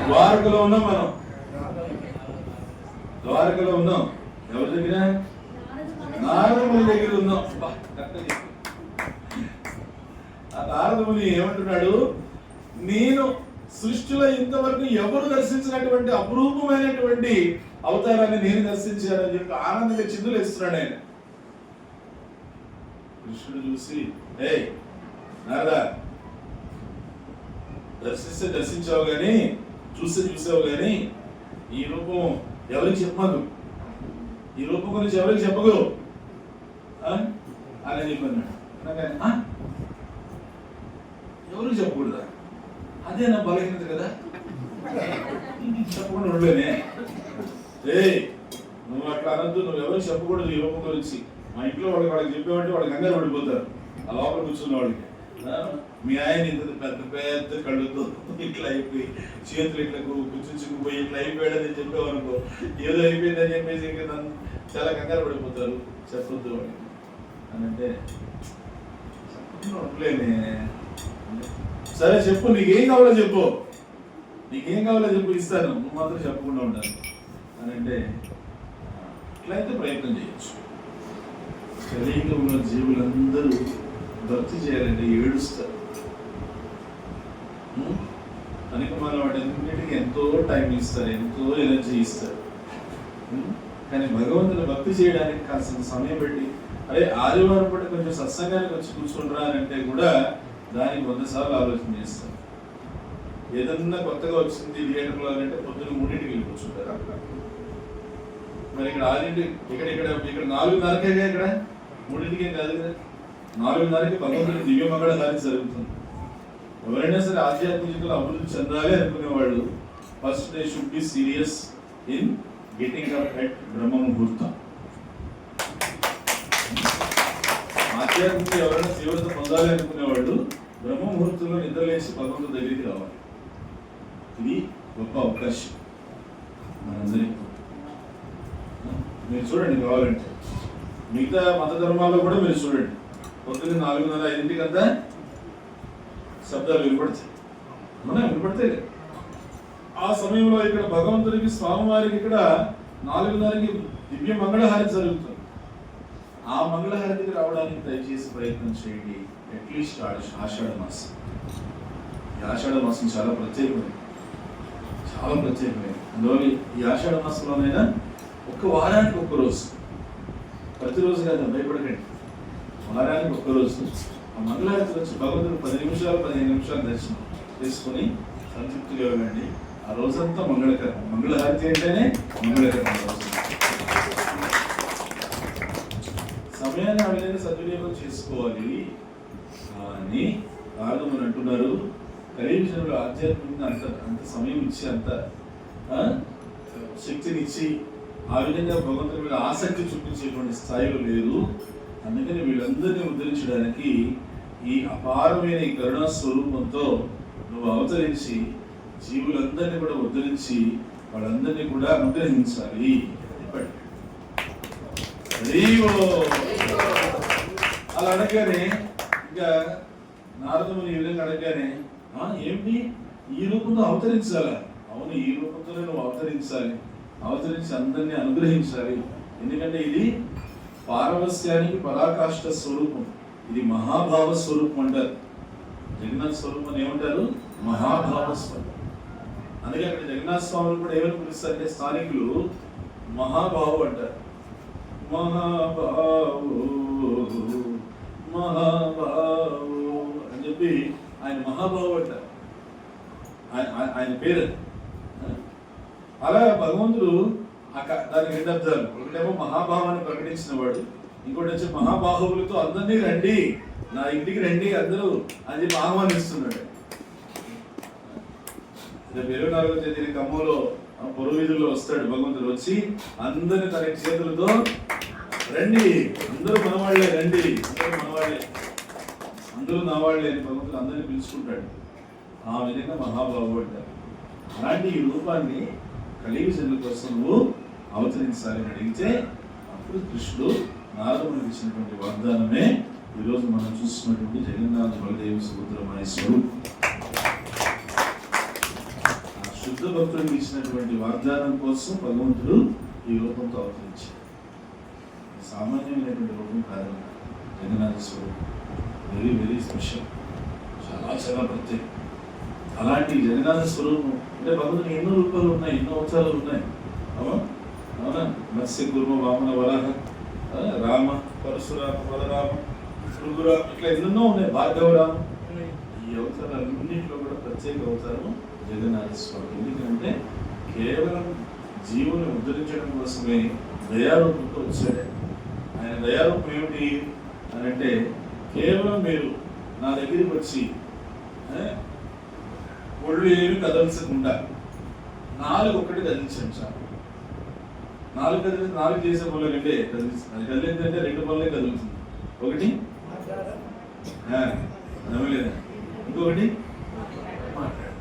ద్వారకలో ఉన్నాం మనం. ద్వారకలో ఉన్నాం. ఎవరి దగ్గర? నారదముని దగ్గర ఉన్నాం. ఆ నారదముని ఏమంటున్నాడు? నేను సృష్టిలో ఇంతవరకు ఎవరు దర్శించినటువంటి అపురూపమైనటువంటి అవతారాన్ని నేను దర్శించానని చెప్పి ఆనందంగా చిందులు వేస్తున్నాడు ఆయన. కృష్ణుడు చూసి, ఏయ్ నారదా, దర్శించావు గాని, చూసావు గాని ఈ రూపం ఎవరికి చెప్పదు, ఈ రూపం గురించి ఎవరికి చెప్పదు అని చెప్పన్నాడు. ఎవరికి చెప్పకూడదా? అదే నా బలహీనత కదా, చెప్పకుండా ఉండలేనే. నువ్వు అట్లా అనద్దు, నువ్వు ఎవరికి చెప్పకూడదు ఈ రూపం గురించి. మా ఇంట్లో వాళ్ళకి చెప్పేవాడి వాళ్ళకి కంగారు పడిపోతారు. ఆ లోపల కూర్చున్న వాడికి మీ ఆయన ఇంత పెద్ద పెద్ద కళ్ళుతో ఇట్లా అయిపోయి చేతులు ఇట్లా కూర్చుకుపోయి ఇట్లా అయిపోయాడని చెప్పావనుకో, ఏదో అయిపోయిందని చెప్పేసి నన్ను చాలా కంగారు పడిపోతారు. చెప్పొద్దు వాడికి అని అంటే చెప్పకుండా ఉండలేనే. సరే చెప్పు, నీకేం కావాలో చెప్పు, నీకేం కావాలో చెప్పు, ఇస్తాను, నువ్వు మాత్రం చెప్పకుండా ఉండాలి అని అంటే ఇట్లయితే ప్రయత్నం చేయొచ్చు. కలియుగంలో జీవులందరూ భక్తి చేయాలంటే ఏడుస్తారు. కనుక మనం వాటన్నిటికీ ఎంతో టైం ఇస్తారు, ఎంతో ఎనర్జీ ఇస్తారు. కానీ భగవంతుని భక్తి చేయడానికి కాస్త సమయం పెట్టి, అరే ఆదివారం పూట కొంచెం సత్సంగానికి వచ్చి కూర్చుంటారా అని అంటే కూడా దానికి 100 సార్లు ఆలోచన చేస్తారు. ఏదన్నా కొత్తగా వచ్చింది థియేటర్లో అంటే పొద్దున్న 3ంటికి వెళ్ళి కూర్చుంటారు అక్కడ. మరి ఇక్కడ 6ంటి, ఇక్కడ 4:30కే, ఇక్కడ 3ంటికే కాదు కదా, 4:30కి భగవంతుడి దివ్య మంగళహారతి జరుగుతుంది. ఎవరైనా సరే ఆధ్యాత్మికతలో అభివృద్ధి చెందాలి అనుకునేవాళ్ళు first they should be serious in getting up at brahma muhurtam. ఆధ్యాత్మిక ఎవరైనా తీవ్రత పొందాలి అనుకునేవాళ్ళు బ్రహ్మ ముహూర్తంలో నిద్రలేసి భగవంతుడి దగ్గరికి రావాలి. ఇది గొప్ప అవకాశం మనందరికీ. మీరు చూడండి, కావాలంటే మిగతా మత ధర్మాల్లో కూడా మీరు చూడండి, పొద్దున్న 4:30, 5ంటికంతా శబ్దాలు వినపడతాయి. వినపడతాయి. ఆ సమయంలో ఇక్కడ భగవంతుడికి, స్వామివారికి ఇక్కడ 4:30కి దివ్య మంగళహారతి జరుగుతుంది. ఆ మంగళహారతికి రావడానికి దయచేసి ప్రయత్నం చేయండి. అట్లీస్ట్ ఆషాఢ మాసం. ఈ ఆషాఢ మాసం చాలా ప్రత్యేకమైనది, చాలా ప్రత్యేకమైనది. అందులో ఈ ఆషాఢ మాసంలోనైనా ఒక్క వారానికి ఒక్కరోజు, ప్రతిరోజు కాదు, భయపడకండి, వారానికి ఒక్కరోజు ఆ మంగళహారతి వచ్చి భగవంతుడు 10 నిమిషాలు 15 నిమిషాలు దర్శనం చేసుకుని సంతృప్తిగా వెళ్ళండి. ఆ రోజంతా మంగళకరం. మంగళహారతి అంటేనే మంగళకరం. సమయాన్ని ఆ విధంగా సద్వినియోగం చేసుకోవాలి అని నారదుడు అంటున్నారు. కలియుగంలో ఆధ్యాత్మికంగా అంత సమయం ఇచ్చి, అంత శక్తినిచ్చి ఆ విధంగా భగవంతుడి మీద ఆసక్తి చూపించేటువంటి స్థాయిలో లేదు. అందుకని వీళ్ళందరినీ ఉద్ధరించడానికి ఈ అపారమైన ఈ కరుణా స్వరూపంతో నువ్వు అవతరించి జీవులందరినీ కూడా ఉద్ధరించి వాళ్ళందరినీ కూడా అనుగ్రహించాలి. అలా అనగానే ఇంకా నారదముని ఈ విధంగా అనగానే, ఏమిటి ఈ రూపంతో అవతరించాలా? అవును, ఈ రూపంతోనే నువ్వు అవతరించాలి, అవతరించి అందరినీ అనుగ్రహించాలి. ఎందుకంటే ఇది పారవస్యానికి పరాకాష్ఠ స్వరూపం, ఇది మహాభావ స్వరూపం అంటారు. జగన్నాథ స్వరూపం ఏమంటారు? మహాభావ స్వరూపం. అందుకే అక్కడ జగన్నాథ స్వామిని కూడా ఏమని పిలుస్తారంటే స్థానికులు మహాభావు అంటారు. మహాభావు మహాభావు అని చెప్పి ఆయన మహాభావు అంటారు, ఆయన పేరు. అలా భగవంతుడు దానికి 2 అర్థాలు. ఒకటేమో మహాభావాన్ని ప్రకటించిన వాడు, ఇంకోటి వచ్చి మహాబాహువులతో అందరినీ రండి, నా ఇంటికి రండి అందరూ అని చెప్పి ఆహ్వానిస్తున్నాడు. 24వ తేదీ ఖమ్మంలో పొరుగు వీధుల్లో వస్తాడు భగవంతుడు. వచ్చి అందరిని తన చేతులతో రండి, అందరూ మనవాళ్లే, రండి, అందరూ మనవాళ్లే, అందరూ నా వాళ్లే అని భగవంతుడు అందరినీ పిలుచుకుంటాడు. ఆ విధంగా మహాబాహు అంటారు. అలాంటి ఈ రూపాన్ని కలియుగ జనుల కోసం నువ్వు అవతరించాలని అడిగితే అప్పుడు కృష్ణుడు నారదునికి ఇచ్చినటువంటి వాగ్దానమే ఈరోజు మనం చూస్తున్నటువంటి జగన్నాథ బలదేవ సుభద్ర మహేశ్వరుడు. శుద్ధ భక్తుడికి ఇచ్చినటువంటి వాగ్దానం కోసం భగవంతుడు ఈ రూపంతో అవతరించాడు. సామాన్యమైనటువంటి రూపం కాదన్న జగన్నాథ స్వరూపం వెరీ వెరీ స్పెషల్, చాలా చాలా ప్రత్యేకం. అలాంటి జగన్నాథ స్వరూపం అంటే భగవంతుని ఎన్నో రూపాలు ఉన్నాయి, ఎన్నో అవతారాలు ఉన్నాయి. అవునా మత్స్య కుర్మ వామన వరాహ రామ పరశురామ బలరామ శృంగురామ ఇట్లా ఎన్నెన్నో ఉన్నాయి, భార్గవరామ. ఈ అవతారాలన్నింటిలో కూడా ప్రత్యేక అవతారం జగన్నాథ స్వామి. ఎందుకంటే కేవలం జీవుని ఉద్ధరించడం కోసమే దయారూపంతో వచ్చాడు. ఆయన దయారూపం ఏమిటి అని అంటే కేవలం మీరు నా దగ్గరికి వచ్చి ఒళ్ళు ఏమి కదల్చకుండా నాలుగు ఒక్కటి కదిలించాను చాలు. నాలుగు చేసే పనులు కంటే కదిలించింది. అది కదిలిందంటే రెండు పనులే కదులుతుంది. ఒకటి నమ్మలేదా, ఇంకొకటి మాట్లాడు.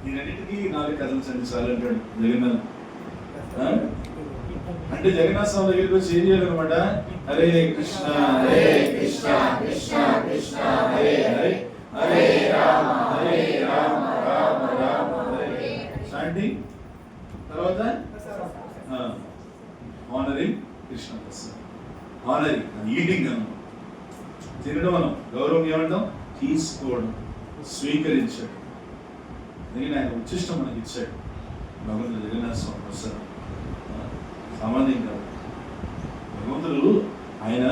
ఈ రెండింటికి నాలుగు కదిలించండి చాలు అంటాడు జగన్నాథ్. అంటే జగన్నాథ స్వామి దగ్గరికి వచ్చి ఏం చేయాలన్నమాట, హరే కృష్ణ హరే కృష్ణ కృష్ణ కృష్ణ హరే హరే హరే రామ హరే రామ రామ రామ హరే శాంతి. తర్వాత honouring Krishna Prasad. Honouring eating అన్నాం, తినడం అన్నాం, గౌరవం ఏమంటాం తీసుకోవడం, స్వీకరించడం. ఎందుకంటే ఆయన ఉచ్చిష్టం మనకి ఇచ్చాడు భగవంతుడు జగన్నాథ స్వామి ప్రసాద్. సామాన్యం కాదు భగవంతుడు. ఆయన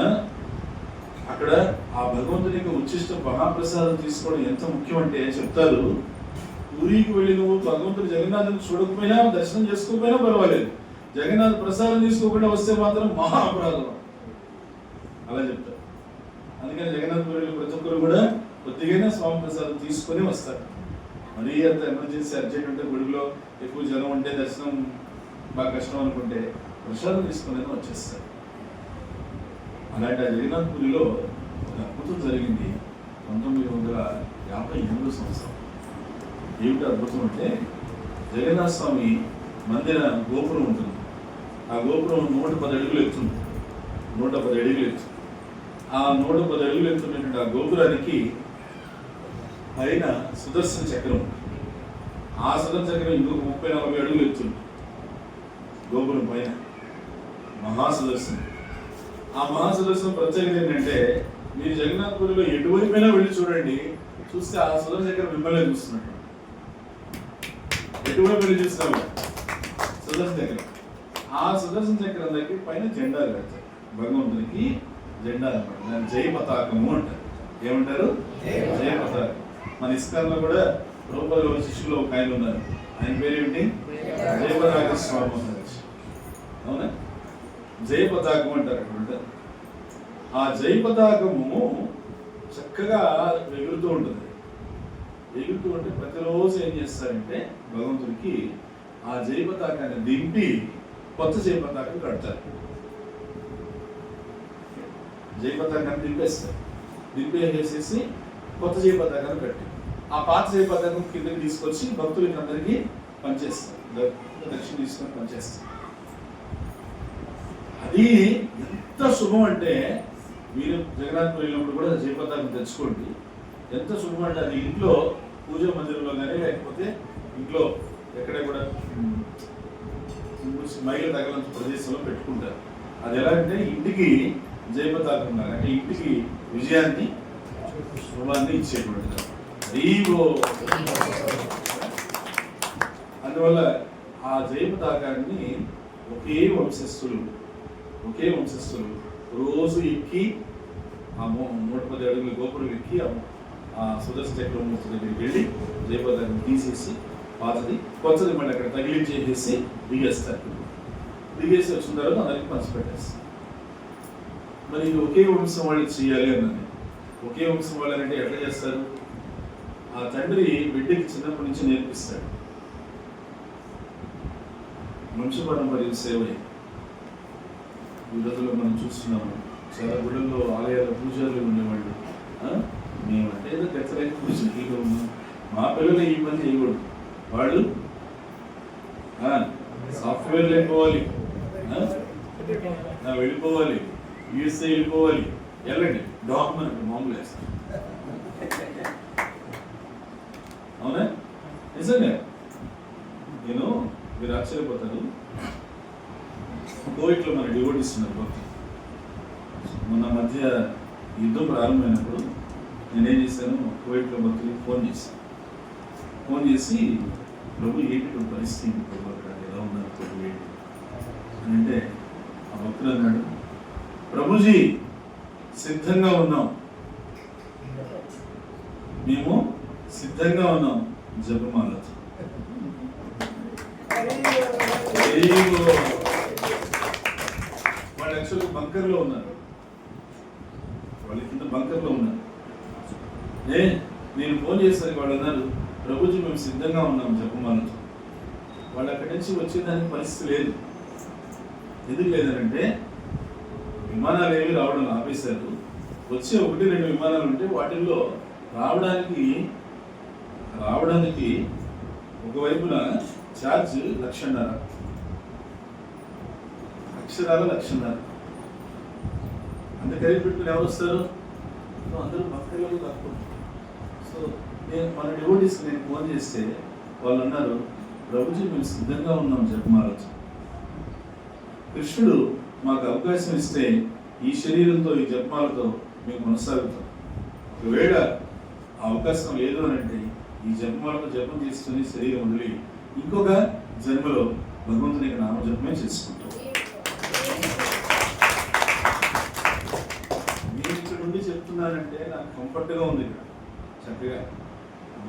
అక్కడ ఆ భగవంతుని యొక్క ఉచ్చిష్ట మహాప్రసాదం తీసుకోవడం ఎంత ముఖ్యం అంటే చెప్తారు. పూరికి వెళ్ళి నువ్వు భగవంతుడు జగన్నాథుని చూడకపోయినా దర్శనం చేసుకోకపోయినా పర్వాలేదు, జగన్నాథ్ ప్రసాదం తీసుకోకుండా వస్తే మాత్రం మహా అపరాధం అలా చెప్తారు. అందుకని జగన్నాథ్ పూరిలో ప్రతి ఒక్కరు కూడా కొద్దిగా స్వామి ప్రసాదం తీసుకొని వస్తారు. మరీ అంత ఎమర్జెన్సీ అర్జెంట్ ఉంటే గుడిలో ఎక్కువ జనం ఉంటే దర్శనం బాగా కష్టం అనుకుంటే ప్రసాదం తీసుకుని వచ్చేస్తారు. అలాంటి ఆ జగన్నాథ్ పూరిలో ఒక అద్భుతం జరిగింది 1958 సంవత్సరం. ఏమిటి అద్భుతం అంటే జగన్నాథ స్వామి మందిర గోపురం ఉంటుంది. ఆ గోపురం 110 అడుగులు ఎత్తుంది. 110 అడుగులు ఎత్తు. ఆ 110 అడుగులు ఎత్తున్నటువంటి ఆ గోపురానికి పైన సుదర్శన చక్రం ఉంది. ఆ సుదర్శన చక్రం ఇంకొక 30-40 అడుగులు ఎత్తుంది గోపురం పైన. మహాసుదర్శనం. ఆ మహాసుదర్శనం ప్రత్యేకత ఏంటంటే మీరు జగన్నాథ్పూరిలో ఎటువైపోయినా వెళ్ళి చూడండి, చూస్తే ఆ సుదర్శన చక్రం మిమ్మల్ని చూస్తున్నట్టు. ఎటువైపు వెళ్ళి చూస్తాము సుదర్శన చక్రం. ఆ సుదర్శన చక్రం దగ్గర పైన జెండాలు కడతారు భగవంతునికి. జెండా అనమాట, దాన్ని జయ పతాకము అంటారు. ఏమంటారు? జయ పతాకం. మన ఇస్కాన్లో కూడా రూపాయలు శిష్యులు ఒక ఆయన ఉన్నారు. ఆయన పేరు ఏమిటి? జయపతాక స్వామి ఉన్నారు. అవునా? జయ పతాకం అంటారు అక్కడ ఉంటారు. ఆ జయ పతాకము చక్కగా ఎగురుతూ ఉంటుంది. ఎగురుతూ ఉంటే ప్రతిరోజు ఏం చేస్తారంటే భగవంతుడికి ఆ జయ పతాకాన్ని దింపి కొత్త జయ పతాకం కడతారు. జయ పతాకాన్ని దింపేస్తారు. దింపేసేసి కొత్త జయ పతాకాన్ని కట్టి ఆ పాత జయ పతాకం కిందకి తీసుకొచ్చి భక్తులకి అందరికీ పనిచేస్తారు. దక్షిణ తీసుకొని పనిచేస్తారు. అది ఎంత శుభం అంటే మీరు జగన్నాథ్ వెళ్ళినప్పుడు కూడా జయ పతాకం తెచ్చుకోండి. ఎంత శుభం అంటే అది ఇంట్లో పూజా మందిరంలో కానీ లేకపోతే ఇంట్లో ఎక్కడ కూడా మైలు తగలంత ప్రదేశంలో పెట్టుకుంటారు. అది ఎలా అంటే ఇంటికి జయ పతాకం ఉన్నారు అంటే ఇంటికి విజయాన్ని శుభాన్ని ఇచ్చేటువంటిది. అందువల్ల ఆ జయ పతాకాన్ని ఒకే వంశస్థులు రోజు ఎక్కి ఆ 110 అడుగుల గోపురం ఎక్కి ఆ సుదర్శన చక్రమూర్తి దగ్గరికి వెళ్ళి జయ పతాకం తీసేసి పాతది కొత్తది మళ్ళీ అక్కడ తగిలించేసేసి దిగేస్తారు. దిగేసి వచ్చిన తర్వాత అందరికి పంచిపెట్టేస్తారు. మరి ఇది ఒకే వంశం వాళ్ళు చేయాలి అన్నది. ఒకే వంశం వాళ్ళంటే ఎట్లా చేస్తారు? ఆ తండ్రి బిడ్డకి చిన్నప్పటి నుంచి నేర్పిస్తాడు. వంశ పరంపర సేవ ఈ రోజుల్లో మనం చూస్తున్నాము. చాలా గుళ్ళల్లో ఆలయాల పూజారులు ఉండేవాళ్ళు. మేమంటే ఏదో వ్యతిరేక పూజలు ఉన్నాం, మా పిల్లలు ఈ పని చేయకూడదు, వాళ్ళు సాఫ్ట్వేర్లు వెళ్ళిపోవాలి, వెళ్ళిపోవాలి, యూఎస్ఏ వెళ్ళిపోవాలి, వెళ్ళండి డాక్యుమెంట్ మామూలు వేస్తారు. అవునా? నిజంగా నేను మీరు ఆశ్చర్యపోతారు, కోవిడ్లో మన డివోటీస్ ఉన్నారు భక్తులు. మొన్న మధ్య యుద్ధం ప్రారంభమైనప్పుడు నేనేం చేశాను, కోవిడ్లో భక్తులకు ఫోన్ చేసి ప్రభు ఏంటి పరిస్థితి, ప్రభు అక్కడ ఎలా ఉన్నారు ప్రభు ఏంటి అని అంటే ఆ భక్తులు అన్నాడు, ప్రభుజీ సిద్ధంగా ఉన్నాం, మేము సిద్ధంగా ఉన్నాం జపమాలతో. వాళ్ళు యాక్చువల్గా బంకర్లో ఉన్నారు, వాళ్ళ కింద బంకర్లో ఉన్నారు. నేను ఫోన్ చేస్తాను, వాళ్ళు అన్నారు ప్రభుజీ మేము సిద్ధంగా ఉన్నాం జపమాలతో. వాళ్ళు అక్కడి నుంచి వచ్చేదానికి పరిస్థితి లేదు. ఎందుకు లేదనంటే విమానాలు ఏవి రావడం ఆపేశారు. వచ్చే 1-2 విమానాలు ఉంటే వాటిల్లో రావడానికి ఒకవైపున ఛార్జ్ 1,50,000, అక్షరాల 1,50,000. అంత ఖరీదు పెట్టుకుని ఎవరు వస్తారు? అందరూ భక్తులు తక్కువ. సో మన డివోటీస్కి నేను ఫోన్ చేస్తే వాళ్ళు అన్నారు, ప్రభుజీ మేము సిద్ధంగా ఉన్నాం జపమాలతో. కృష్ణుడు మాకు అవకాశం ఇస్తే ఈ శరీరంతో ఈ జపమాలతో మేము కొనసాగుతాం. ఒకవేళ ఆ అవకాశం లేదు అని అంటే ఈ జపమాలతో జపం చేసుకుని శరీరం వదిలి ఇంకొక జన్మలో భగవంతుని యొక్క నామజపమే చేసుకుంటాం. మీరు ఇక్కడ నుండి చెప్తున్నారంటే నాకు కంఫర్ట్గా ఉంది. ఇక్కడ చక్కగా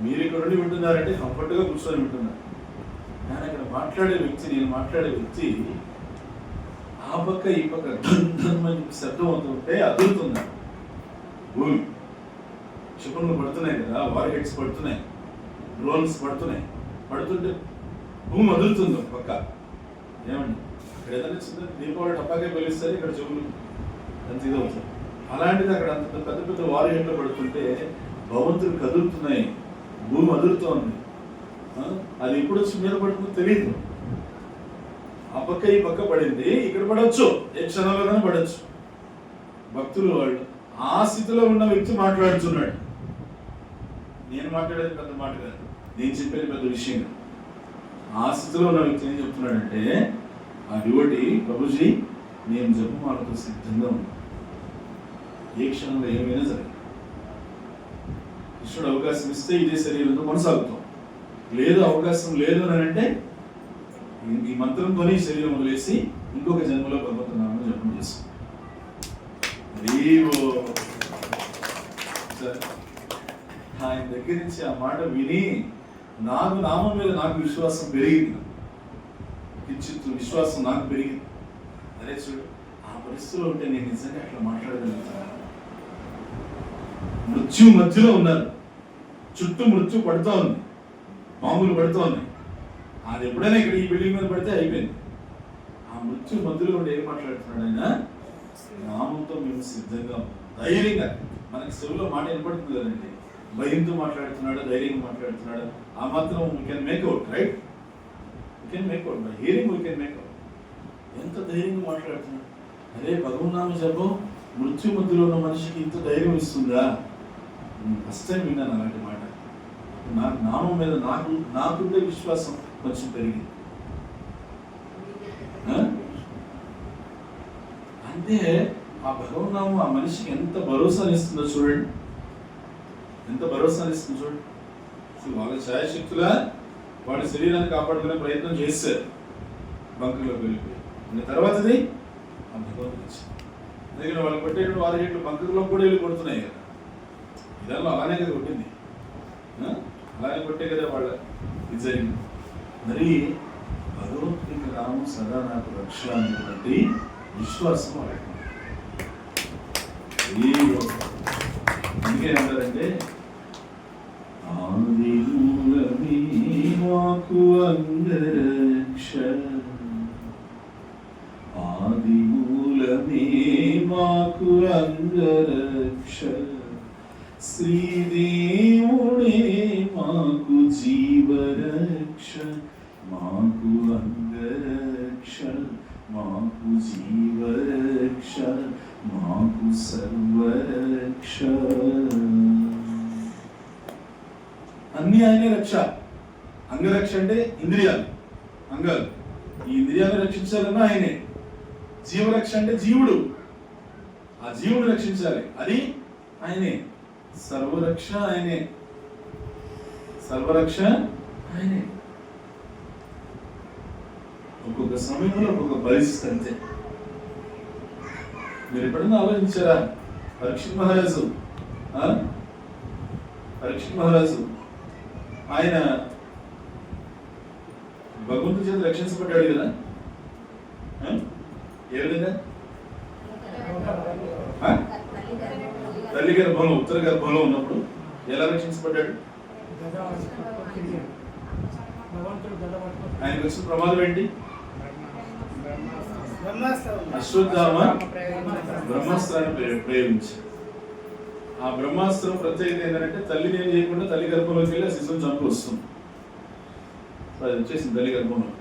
మీరు ఇక్కడ నుండి వింటున్నారంటే కంఫర్ట్గా కూర్చొని వింటున్నారు. కానీ అక్కడ నేను మాట్లాడే వ్యక్తి ఆ పక్క ఈ పక్క అని శబ్దం అవుతుంటే అదురుతున్నాడు. భూమి క్షిపణులు పడుతున్నాయి కదా, వార్ హెడ్స్ పడుతున్నాయి, డ్రోన్స్ పడుతుంటే భూమి అదురుతుంది ఒక పక్క. ఏమండి అక్కడ ఏదైనా చిన్న దీపావళి టపాకే పిలుస్తారు, ఇక్కడ చెవులు అంత ఇది అవుతుంది. అలాంటిది అక్కడ అంత పెద్ద పెద్ద వార్ హెడ్లు పడుతుంటే భవంతులు కదులుతున్నాయి, భూమి అదురుతోంది. అది ఎప్పుడు వచ్చి మీద పడుతుందో తెలియదు. ఆ పక్క ఈ పక్క పడింది, ఇక్కడ పడవచ్చు, ఏ క్షణంలోనే పడవచ్చు. భక్తులు వాళ్ళు ఆ స్థితిలో ఉన్న వ్యక్తి మాట్లాడుతున్నాడు. నేను మాట్లాడేది పెద్ద మాట కాదు, నేను చెప్పేది పెద్ద విషయం. ఆ స్థితిలో ఉన్న వ్యక్తి ఏం చెప్తున్నాడంటే, ఆ డివోటీ ప్రభుజీ నేను జపమాలతో సిద్ధంగా ఉన్నాను, ఏ క్షణంలో ఏమైనా సరే కృష్ణుడు అవకాశం ఇస్తే ఇదే శరీరంతో కొనసాగుతాం. లేదు అవకాశం లేదు అని అంటే ఈ మంత్రంతోనే శరీరం వదిలేసి ఇంకొక జన్మలో భగవంతునామం జపం చేస్తాం. ఆయన దగ్గర నుంచి ఆ మాట విని నామం మీద నాకు విశ్వాసం పెరిగింది, కించిత్ విశ్వాసం నాకు పెరిగింది. అరే చూడు, ఆ పరిస్థితిలో ఉంటే నేను నిజంగా అట్లా మాట్లాడగలుగుతాను. మృత్యు మధ్యలో ఉన్నారు, చుట్టూ మృత్యు పడుతూ ఉంది, మామూలు పడుతూ ఉంది. అది ఎప్పుడైనా ఇక్కడ ఈ బిల్డింగ్ మీద పడితే అయిపోయింది. ఆ మృత్యు మధ్యలో ఉండి ఏం మాట్లాడుతున్నాడు ఆయన? నామంతో మేము సిద్ధంగా, ధైర్యంగా. మనకి చెవులో మాట వినపడుతుంది కదండి, భయంతో మాట్లాడుతున్నాడు, ధైర్యంగా మాట్లాడుతున్నాడు. ఆ మాత్రం we can make out, right? We can make out, by hearing we can make out. ఎంత ధైర్యంగా మాట్లాడుతున్నాడు. అరే భగవన్నామ జపం మృత్యు మధ్యలో ఉన్న మనిషికి ఇంత ధైర్యం ఇస్తుందా? ఫస్ట్ టైం విన్నాను అలాంటి మాట. నాకు నామం మీద నాకుండే విశ్వాసం కొంచెం పెరిగింది. అంటే ఆ భగవన్నామం ఆ మనిషికి ఎంత భరోసానిస్తుందో చూడండి, ఎంత భరోసానిస్తుందో చూడండి. వాళ్ళ ఛాయశక్తులా వాళ్ళ శరీరాన్ని కాపాడుకునే ప్రయత్నం చేశారు, బంకులోకి వెళ్ళిపోయి. ఇంకా తర్వాతది ఆ భగవంతుడు ఇచ్చింది. ఎందుకంటే వాళ్ళు కొట్టేటువంటి 6 గంటలు బంకులో కూడా వెళ్ళి కొడుతున్నాయి కదా. ఇదాల్లో అలానే కదా కొట్టింది, అలానే కొట్టే కదా వాళ్ళ ఇది జరిగింది. మరి భగవంతుని రాము సదా నాకు రక్ష అనేటువంటి విశ్వాసం వాళ్ళకి. అందుకే ఏమంటారంటే, ఆది మూలమే మాకు అంగరక్ష, ఆది మూలమే మాకు అంగరక్ష, శ్రీదేవుడే మాకు జీవరక్ష, మాకు అంగరక్ష, మాకు జీవరక్ష, మాకు సర్వరక్ష. అన్ని ఆయనే రక్ష. అంగరక్ష అంటే ఇంద్రియాలు, అంగాలు. ఈ ఇంద్రియాలను రక్షించాలన్నా ఆయనే. జీవరక్ష అంటే జీవుడు, ఆ జీవుడు రక్షించాలి, అది ఆయనే. సర్వరక్ష ఆయనే, సర్వరక్ష ఆయనే. ఒక్కొక్క సమయంలో ఒక్కొక్క పరిస్థితి అంతే. మీరు ఎప్పుడన్నా ఆలోచించారా? పరీక్షిత్ మహారాజు ఆయన భగవంతుడి చేత రక్షించబడ్డాడు కదా. ఏ విధంగా? తల్లి గర్భంలో, ఉత్తర గర్భంలో ఉన్నప్పుడు ఎలా రక్షించబడ్డాడు? ఆయనకు వచ్చిన ప్రమాదం ఏంటి? అశ్వత్థామ బ్రహ్మాస్త్రాన్ని ప్రయోగించారు. ఆ బ్రహ్మాస్త్రం ప్రత్యేకత ఏంటంటే తల్లిని ఏం చేయకుండా తల్లి గర్భంలోకి వెళ్ళి ఆ శిశువుని చంపి వస్తుంది. అది వచ్చేసింది తల్లి గర్భంలోకి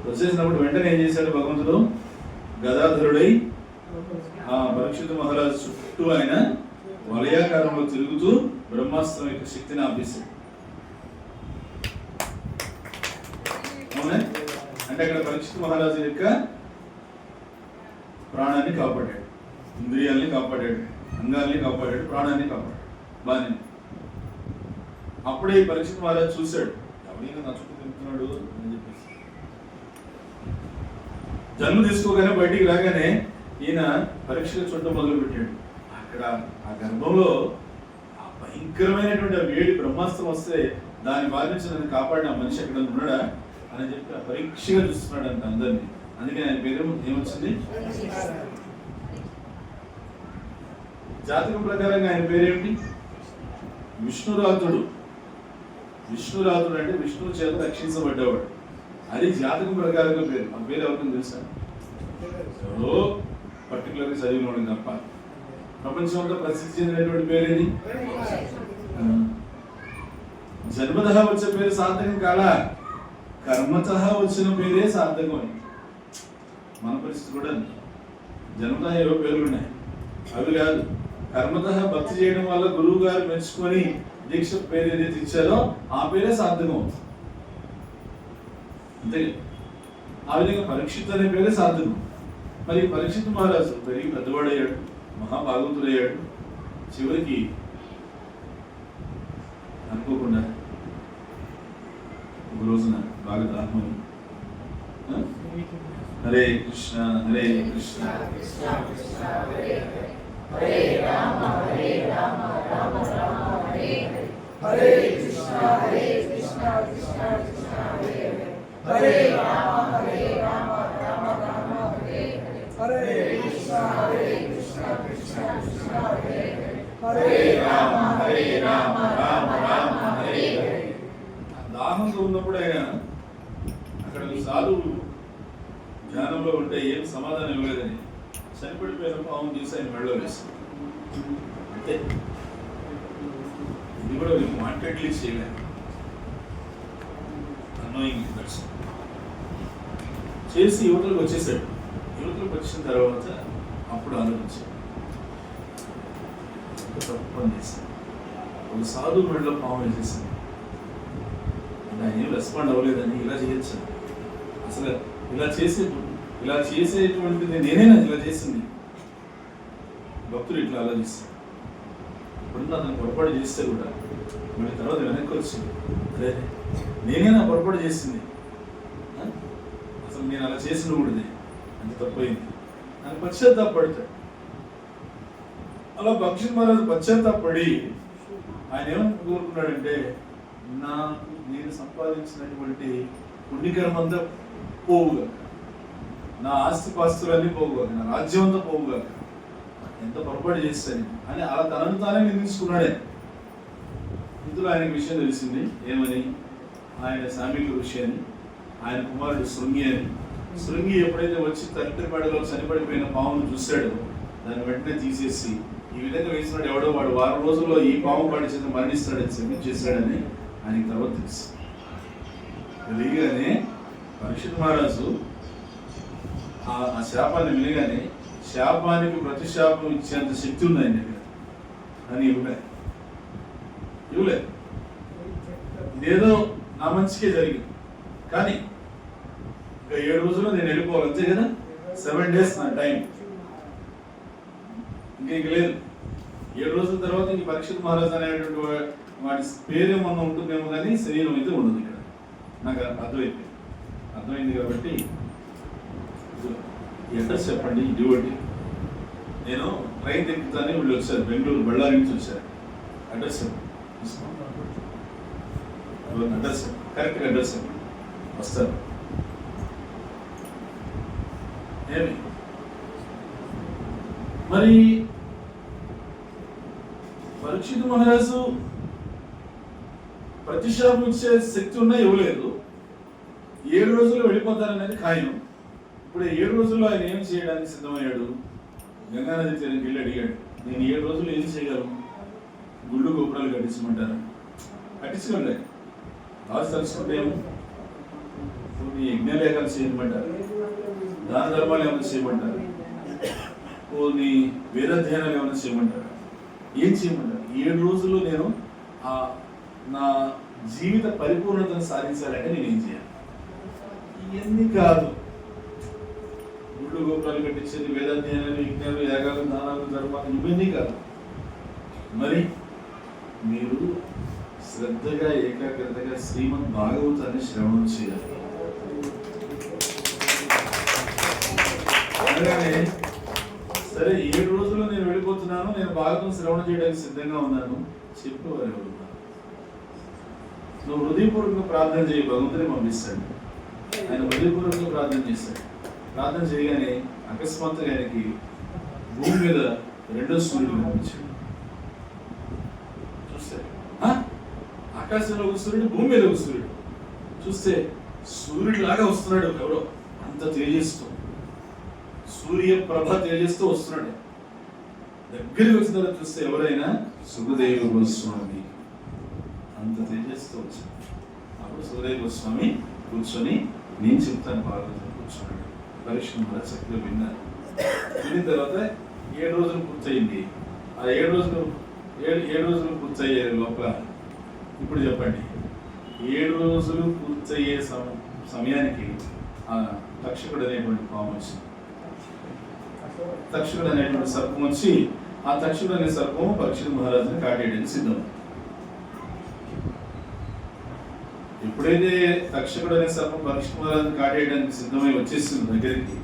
వచ్చేసినప్పుడు వెంటనే ఏం చేశాడు భగవంతుడు? గదాధరుడై ఆ పరీక్షిత్ మహారాజు చుట్టూ ఆయన వలయాకారంలో తిరుగుతూ బ్రహ్మాస్త్రం యొక్క శక్తిని ఆపేశాడు. అవునా? అంటే అక్కడ పరీక్షిత్ మహారాజు యొక్క ప్రాణాన్ని కాపాడాడు, ఇంద్రియాల్ని కాపాడాడు, అంగాల్ని కాపాడాడు, ప్రాణాన్ని కాపాడాడు. బాగానే. అప్పుడే పరీక్షిత్ మహారాజు చూశాడు, ఎవరైనా నచ్చుకు తింటున్నాడు అని చెప్పేసి. జన్మ తీసుకోగానే బయటికి రాగానే ఈయన పరీక్షలు చూడటం మొదలు పెట్టాడు. అక్కడ ఆ గర్భంలో ఆ భయంకరమైనటువంటి ఆ వేడి బ్రహ్మాస్త్రం వస్తే దాని బారి నుంచి నన్ను కాపాడిన మనిషి ఎక్కడ ఉన్నాడా అని చెప్పి ఆ పరీక్షగా చూస్తున్నాడు అంట అందరినీ. అందుకే ఆయన పేరు ఏమొచ్చింది? జాతకం ప్రకారంగా ఆయన పేరేమిటి? విష్ణురాతుడు. విష్ణురాతుడు అంటే విష్ణువు చేత రక్షించబడ్డవాడు. అది జాతకం ప్రకారంగా పేరు. ఆ పేరు ఎవరికైనా తెలుసా? ఎవరో పర్టికులర్గా చదివినవాడు తప్ప. ప్రపంచం అంతా ప్రసిద్ధి చెందినటువంటి పేరేది? జన్మతః వచ్చే పేరు సార్థకం కాలా, కర్మతః వచ్చిన పేరే సార్థకం. మన పరిస్థితి కూడా జన్మతః ఏవో పేర్లు ఉన్నాయి, అవి కాదు. కర్మతః భక్తి చేయడం వల్ల గురువు గారు మెచ్చుకొని దీక్ష పేరు ఏదైతే ఇచ్చారో ఆ పేరే సార్థకం. అంతే. ఆ విధంగా పరీక్షిత్ అనే పేరే సార్థకం. మరి పరీక్షిత్ మహారాజు పెరిగి పెద్దవాడయ్యాడు, మహాభాగవతుడయ్యాడు. చివరికి అనుకోకుండా ఒక రోజున బాగా దాహమని హరే కృష్ణ హరే కృష్ణ హరే రామ హరే రామ రామ రామ హరే హరే కృష్ణ హరే కృష్ణ కృష్ణ కృష్ణ హరే హరే రామ హరే రామ రామ రామ హరే హరే కృష్ణ హరే కృష్ణ కృష్ణ కృష్ణ హరే హరే రామ హరే రామ రామ రామ హరే హరే. దాహంతో ఉన్నప్పుడు ఆయన అక్కడ సాధువు ధ్యానంలో ఉంటే ఏం సమాధానం ఇవ్వలేదని చనిపడిపోయిన పాము తీసి ఆయన మెడలో వేశారు. అంతే. ఇది కూడా వాంటెడ్లీ చేయలేదు, అన్నోయింగ్ దర్శనం చేసి యువతలకు వచ్చేసాడు. యువతలకు వచ్చిన తర్వాత అప్పుడు ఆలోచించాడు, తప్పు పని చేశాను. ఒక సాధువు మెడలో పాము వేసేసింది, ఆయన ఏం రెస్పాండ్ అవ్వలేదని ఇలా చేయొచ్చు. అసలు ఇలా చేసేటువంటిది నేనేనా ఇలా చేసింది? భక్తులు ఇట్లా ఆలోచిస్తారు. ఇప్పుడున్న అతను పొరపాటు చేస్తే కూడా మళ్ళీ తర్వాత వెనక్కి వచ్చింది, అదే నేనేనా పొరపాటు చేసింది, అసలు నేను అలా చేసిన కూడదే, అంత తప్పైంది అని పశ్చాత్తాపడతాడు. అలా పరీక్షిత్ మహారాజు పశ్చాత్తాపడి ఆయన ఏమని కోరుకున్నాడంటే, నేను సంపాదించినటువంటి పుణ్యకర్మంతా పోవుగా, నా ఆస్తిపాస్తులన్నీ పోవుగా, నా రాజ్యం అంతా పోవుగా, ఎంత పొరపాటు చేస్తాను అని అలా తనను తానే నిందించుకున్నాడే. ఇందులో ఆయనకు విషయం తెలిసింది ఏమని, ఆయన సామీక ఋషి అని, ఆయన కుమారుడు శృంగి అని. శృంగి ఎప్పుడైతే వచ్చి తండ్రి మెడలో చనిపడిపోయిన పామును చూశాడో దాన్ని వెంటనే తీసేసి ఈ విధంగా వేసినాడు ఎవడో వాడు వారం రోజుల్లో ఈ పాము పాడి చేత మరణిస్తాడని శపించేశాడని ఆయనకి తర్వాత తెలుసు. తెలియగానే పరీక్షిత్ మహారాజు ఆ శాపాన్ని వినగానే శాపానికి ప్రతిశాపం ఇచ్చేంత శక్తి ఉంది ఆయన దగ్గర, కానీ ఇవ్వలే. ఇదేదో నా మంచికే జరిగింది, కానీ ఇంకా 7 రోజుల్లో నేను వెళ్ళిపోవాలి, అంతే కదా. 7 days నా టైం, ఇంక లేదు. 7 రోజుల తర్వాత ఇంక పరీక్షిత్ మహారాజ్ అనేటువంటి వాడి పేరేమన్నా ఉంటుందేమో కానీ శరీరం అయితే ఉండదు. ఇక్కడ నాకు అర్థమైంది కాబట్టి అడ్రస్ చెప్పండి, డ్యూటీ. నేను ట్రైన్ తిప్పుతానే వీళ్ళు వచ్చారు, బెంగళూరు బళ్ళారి నుంచి వచ్చారు. అడ్రస్ అడ్రస్ కరెక్ట్గా అడ్రస్ చెప్పండి, వస్తారు. ఏమి మరి పరీక్షిత్ మహారాజు ప్రతిశాపం ఇచ్చే శక్తి ఉన్నా ఇవ్వలేదు. 7 రోజుల్లో వెళ్ళిపోతారనేది ఖాయం. ఇప్పుడు 7 రోజుల్లో ఆయన ఏం చేయడానికి సిద్ధమయ్యాడు? గంగానది తీరానికి వెళ్ళి అడిగాడు, నేను 7 రోజులు ఏం చేయగలను? గుళ్ళు గోపురాలు కట్టించమంటారు, కట్టించగలే. రాజు తలుచుకుంటే కొన్ని యజ్ఞలేఖలు చేయమంటారు, దాన ధర్మాలు ఏమైనా చేయమంటారు, కొన్ని వేదాధ్యయనాలు ఏమైనా చేయమంటారు, ఏం చేయమంటారు? 7 రోజుల్లో నేను నా జీవిత పరిపూర్ణతను సాధించాలంటే నేను ఏం చేయాలి? ఇవన్నీ కాదు, గుళ్ళు గోపురాలు కట్టించేది, వేదాధ్యయనాలు, యజ్ఞాలు, యాగాలు, దానాలు, ధర్మాలు, ఇవన్నీ కాదు. మరి మీరు శ్రద్ధగా ఏకాగ్రతగా శ్రీమద్ భాగవతాన్ని శ్రవణం చేయాలి. అనగానే సరే 7 రోజుల్లో నేను వెళ్ళిపోతున్నాను, నేను భాగవతం శ్రవణం చేయడానికి సిద్ధంగా ఉన్నాను చెప్పేవారు ఎవరు? నువ్వు హృదయపూర్వకంగా ప్రార్థన చేయి, భగవంతుని పంపిస్తాడు. ఆయన హృదయపూర్వకంగా ప్రార్థన చేస్తాడు. ప్రార్థన చేయగానే అకస్మాత్తుగా ఆయనకి భూమి మీద 2వ సూర్యుడు కనిపించాడు. చూస్తే ఆకాశంలో ఒక సూర్యుడు, భూమి మీద ఒక సూర్యుడు. చూస్తే సూర్యుడు లాగా వస్తున్నాడు ఎవరో, అంత తేజస్తో, సూర్య ప్రభ తేజస్తో వస్తున్నాడు. దగ్గరికి వచ్చిన తర్వాత చూస్తే ఎవరైనా సుఖదేవ గోస్వామి, అంత తేజస్తో వచ్చాడు. అప్పుడు సుఖదేవ గోస్వామి కూర్చొని నేను చెప్తాను పార్వతి కూర్చున్నాడు. పరీక్ష చక్కగా విన్నారు. విన్న తర్వాత 7 రోజులు పూర్తయింది. ఆ 7 రోజులు పూర్తయ్యే లోపల ఇప్పుడు చెప్పండి, 7 రోజులు పూర్తయ్యే సమయానికి ఆ తక్షకుడు అనేటువంటి పాము వచ్చింది. తక్షకుడు అనేటువంటి సర్పం వచ్చి, ఆ తక్షకుడు అనే సర్పం పరీక్షిత్ మహారాజుని కాటేయడానికి సిద్ధం. ఎప్పుడైతే తక్షకుడు అనే సర్పం పరీక్షిత్ మహారాజుని కాటేయడానికి సిద్ధమై వచ్చేసింది దగ్గరికి,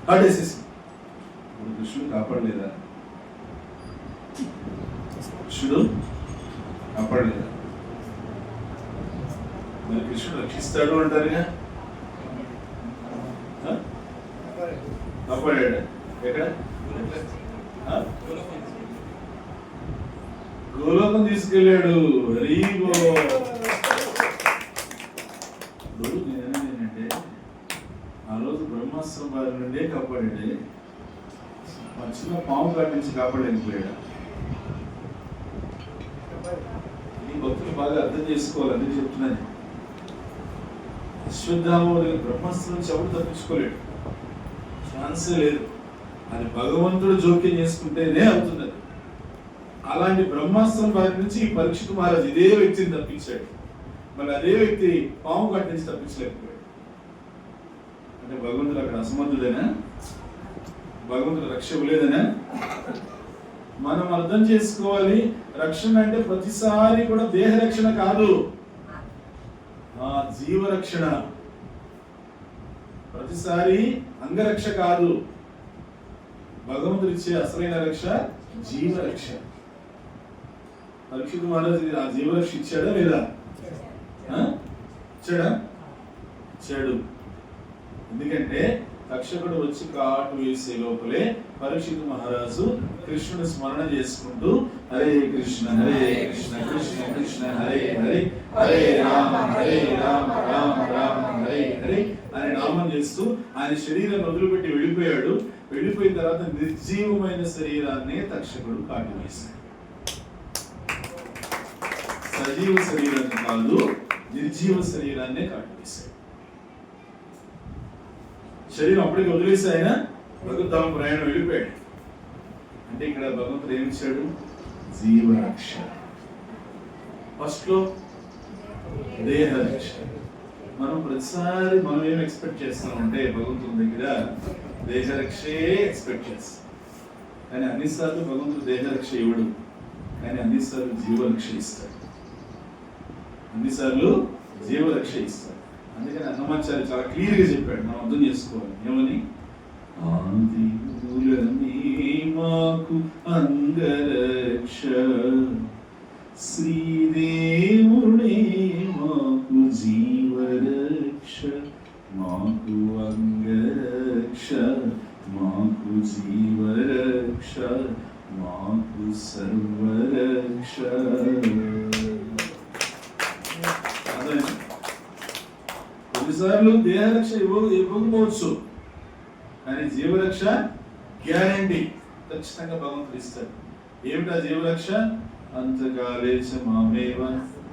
కాటేసేసి ఇప్పుడు కృష్ణుడు కాపాడలేదా? కృష్ణుడు కాపాడలేదా? మరి కృష్ణుడు రక్షిస్తాడు అంటారుగా, కాపాడాడు. ఎక్కడ? గోలోకం తీసుకెళ్ళాడు. నేనేంటంటే ఆ రోజు బ్రహ్మాస్త్రం బారి నుండే కాపాడాడే, చిన్న పాము కాటి నుంచి కాపాడలేకపోయాడు. ఈ భక్తులు బాగా అర్థం చేసుకోవాలి, అందుకే చెప్తున్నాను. అశ్వత్థామ బ్రహ్మాస్త్రం నుంచి ఎవరు తప్పించుకోలేడు, ఛాన్సే లేదు. అది భగవంతుడు జోక్యం చేసుకుంటేనే అవుతుంది. అలాంటి బ్రహ్మాస్త్రం బారి నుంచి ఈ పరీక్షిత్ మహారాజు ఇదే వ్యక్తిని తప్పించాడు. మరి అదే వ్యక్తి పాము కాటి నుంచి తప్పించలేకపోయాడు. అంటే భగవంతుడు అక్కడ అసమర్థుడేనా? భగవంతుడు రక్ష లేదనా? మనం అర్థం చేసుకోవాలి, రక్షణ అంటే ప్రతిసారి కూడా దేహ రక్షణ కాదు, జీవరక్షణ. ప్రతిసారి అంగరక్ష కాదు, భగవంతుడు ఇచ్చే అసలైన రక్ష జీవరక్ష. పరీక్షిత్ మహారాజు ఆ జీవరక్ష ఇచ్చాడా లేదా? ఇచ్చాడు. ఎందుకంటే తక్షకుడు వచ్చి కాటు వేసే లోపలే పరీక్షిత్ మహారాజు కృష్ణుని స్మరణ చేసుకుంటూ హరే కృష్ణ కృష్ణ కృష్ణ హరే హరే హరే రామ రామ రామ హరే హరే అని నామం చేస్తూ ఆయన శరీరాన్ని వదిలిపెట్టి వెళ్ళిపోయాడు. వెళ్ళిపోయిన తర్వాత నిర్జీవమైన శరీరాన్ని తక్షకుడు కాటు వేశాడు. సజీవ శరీరాన్ని కాదు, నిర్జీవ శరీరాన్నే కాటు వేశాడు. శరీరం అప్పటికి వదిలేసి ఆయన భగవద్ధామ ప్రయాణం వెళ్ళిపోయాడు. అంటే ఇక్కడ భగవంతుడు ఏమిచ్చాడు? జీవరక్ష. ఫస్ట్ లో దేహరక్ష. మనం ప్రతిసారి మనం ఏం ఎక్స్పెక్ట్ చేస్తామంటే భగవంతుని దగ్గర దేహరక్షే ఎక్స్పెక్ట్ చేస్తాం. కానీ అన్నిసార్లు భగవంతుడు దేహరక్ష ఇవ్వడు, కానీ అన్నిసార్లు జీవరక్ష ఇస్తాడు. అన్నిసార్లు జీవరక్ష ఇస్తాడు. అందుకని అన్నమాచార్య చాలా క్లియర్ గా చెప్పాడు, మనం అర్థం చేసుకోవాలి. ఏమని? ఆది మూలమే మాకు అంగరక్ష, శ్రీదేవుడే మాకు జీవరక్ష, మాకు అంగరక్ష, మాకు జీవరక్ష, మాకు సర్వరక్ష. కొన్నిసార్లు దేహరక్ష ఇవ్వకపోవచ్చు, కానీ జీవరక్ష గ్యారంటీ ఖచ్చితంగా భగవంతుడు ఇస్తాడు. ఏమిటా జీవరక్ష? అంతకాలేశ మామేవ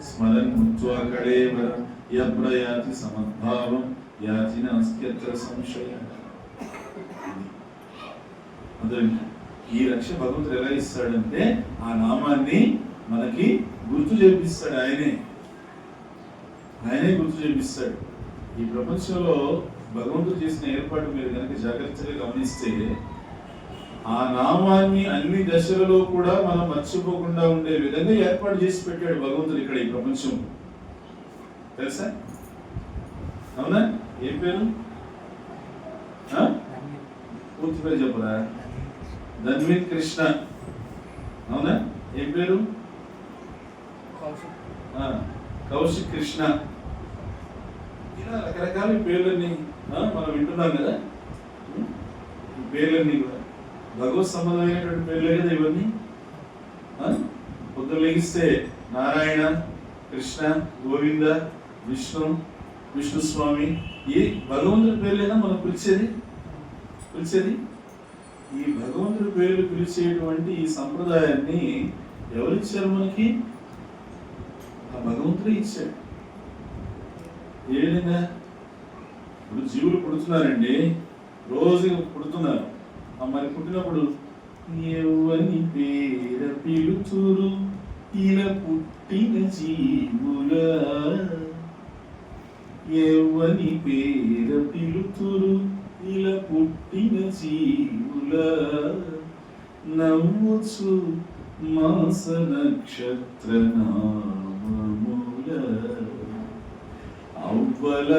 స్మరన్ ముక్త్వా కళేవరం యప్రయాతి సమద్భావం యాతి నాస్త్యత్ర సంశయం. ఈ రక్ష భగవంతుడు ఎలా ఇస్తాడంటే ఆ నామాన్ని మనకి గుర్తు చేపిస్తాడు. ఆయనే గుర్తు చేపిస్తాడు. ఈ ప్రపంచంలో భగవంతుడు చేసిన ఏర్పాటు మీరు కనుక జాగ్రత్తగా గమనిస్తే ఆ నామాన్ని అన్ని దశలలో కూడా మనం మర్చిపోకుండా ఉండే విధంగా ఏర్పాటు చేసి పెట్టాడు భగవంతుడు ఇక్కడ ఈ ప్రపంచం. తెలుసా? అవునా? ఏం పేరు? పూర్తి పేరు చెప్పరా? ధన్వీర్ కృష్ణ. అవునా? ఏం పేరు? కౌశిక్ కృష్ణ. ఇలా రకరకాల పేర్లన్నీ మనం వింటున్నాం కదా. ఈ పేర్లన్నీ కూడా భగవత్ సంబంధమైనటువంటి పేర్లే కదా ఇవన్నీ. పొద్దున లెగిస్తే నారాయణ, కృష్ణ, గోవింద, విష్ణుస్వామి, ఈ భగవంతుడి పేర్లేనా మనం పిలిచేది. ఈ భగవంతుడి పేర్లు పిలిచేటువంటి ఈ సంప్రదాయాన్ని ఎవరిచ్చారు మనకి? ఆ భగవంతుడే ఇచ్చాడు. ఏ విధంగా? ఇప్పుడు జీవులు పుడుతున్నారండి, రోజు పుడుతున్నారు. మరి పుట్టినప్పుడు ఎవని పేర పిలుతురు ఇలా పుట్టిన జీవుల, ఎవని పేర పిలుతురు ఇలా పుట్టిన జీవుల, నవ్వుచు మాస నక్షత్ర నామముల, అవ్వల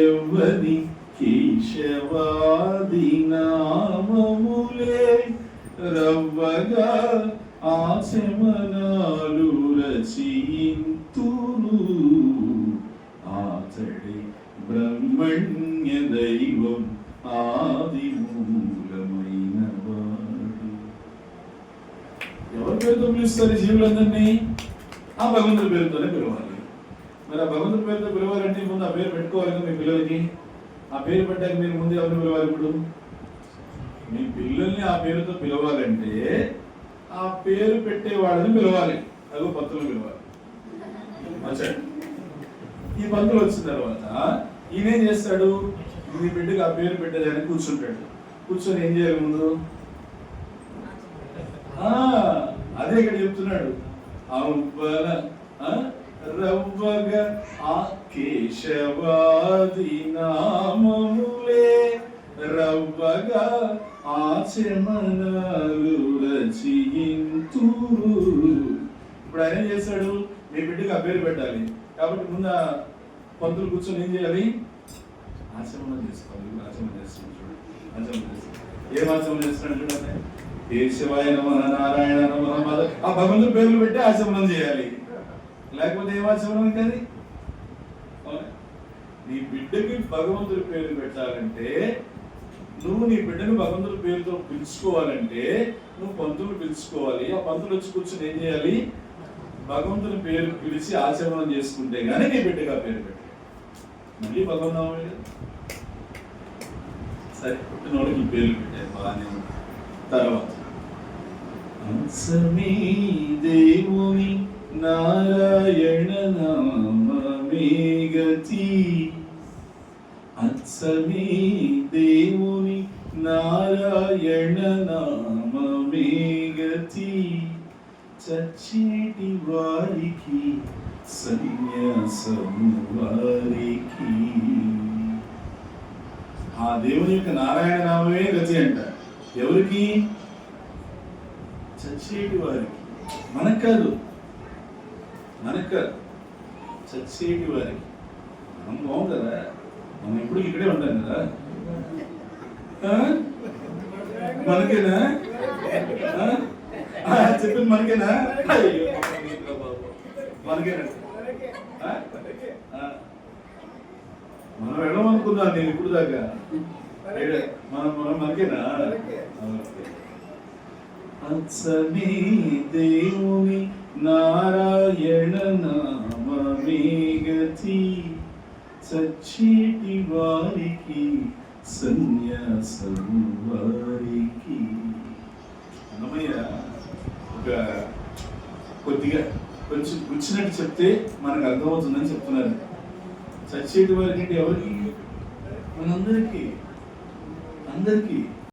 ఎవ్వని కేశవాది నామములే, రవ్వగా ఆచమనాలు రచయింతును, ఆతడి బ్రహ్మణ్య దైవం ఆది మూలమైన వాడు. ఎవరి పేరుతో పిలుస్తారు జీవులందరినీ? ఆ భగవంతుడి పేరుతోనే పిలవాలి. మరి ఆ భగవంతుడి పేరుతో పిలవాలంటే ముందు ఆ పేరు పెట్టుకోవాలి కదా మీ పిల్లలకి. ఆ పేరు పెట్టాక మీరు ముందు ఎవరిని పిలవాలి? ఇప్పుడు మీ పిల్లల్ని ఆ పేరుతో పిలవాలంటే ఆ పేరు పెట్టేవాళ్ళని పిలవాలి. అదో పంతులు పిలవాలి. వచ్చాడు. ఈ పంతులు వచ్చిన తర్వాత ఈయనేం చేస్తాడు? ఈ బిడ్డకి ఆ పేరు పెట్టేదాన్ని కూర్చుంటాడు. కూర్చొని ఏం చేయాలి ముందు? అదే ఇక్కడ చెప్తున్నాడు. అవ్వల రవ్వగా ఆ కేశవాది నామములే, రవ్వగా ఆచమనాలు రచయింతురు. ఇప్పుడు ఆయన ఏం చేశాడు? మీ బిడ్డకి ఆ పేరు పెట్టాలి కాబట్టి ముందు ఆ పంతులు కూర్చొని ఏం చేయాలి? ఆచమనం చేసుకోవాలి. ఆచమనం చేస్తున్నాడు చూడండి. ఆచమనం చేస్తాడు. ఏం ఆచమనం చేస్తున్నాడు చూడండి. కేశవాయ నమః, నారాయణ నమః, ఆ భగవంతుడి పేర్లు పెట్టి ఆచమనం చేయాలి. లేకపోతే ఏం ఆచమనం ఇంకది? నీ బిడ్డకి భగవంతుడి పేరు పెట్టాలంటే, నువ్వు నీ బిడ్డను భగవంతుడి పేరుతో పిలుచుకోవాలంటే నువ్వు పంతులు పిలుచుకోవాలి. ఆ పంతులు వచ్చి కూర్చొని ఏం చేయాలి? భగవంతుని పేరు పిలిచి ఆచమనం చేసుకుంటే గానీ నీ బిడ్డగా పేరు పెట్టాలి. మళ్ళీ భగవన్నామే సరే, పుట్టినోడికి ఈ పేర్లు పెట్టారు బాగానే ఉంది. తర్వాత అంశమే దేవుని నారాయణ నామమే గతి, అత్సమే దేవుని నారాయణ నామమే గతి, చచ్చేటి వారికి సన్యాసం వారికి. ఆ దేవుని యొక్క నారాయణ నామమే గతి అంట. ఎవరికి? చచ్చేటి వారికి. మనకు కాదు, చచ్చేటి వారికి. మనం బాగు కదా, మనం ఎప్పుడు ఇక్కడే ఉంటాం కదా. మనకేనా చెప్పింది? మనకేనా? అయ్యో బాబు, మనకేనా? మనం వెళ్ళమనుకున్నాను నేను ఇప్పుడు దాకా. మనం మనకేనా? అచ్చమే దేవుని నారాయణ నామమే గతి, చచ్చేటి వారికి సన్యాసం వారికి. అన్నమయ్య ఒక కొద్దిగా కొంచెం గుచ్చినట్టు చెప్తే మనకు అర్థమవుతుందని చెప్తున్నారు. చచ్చేటి వారికి అంటే ఎవరికి? మనందరికీ.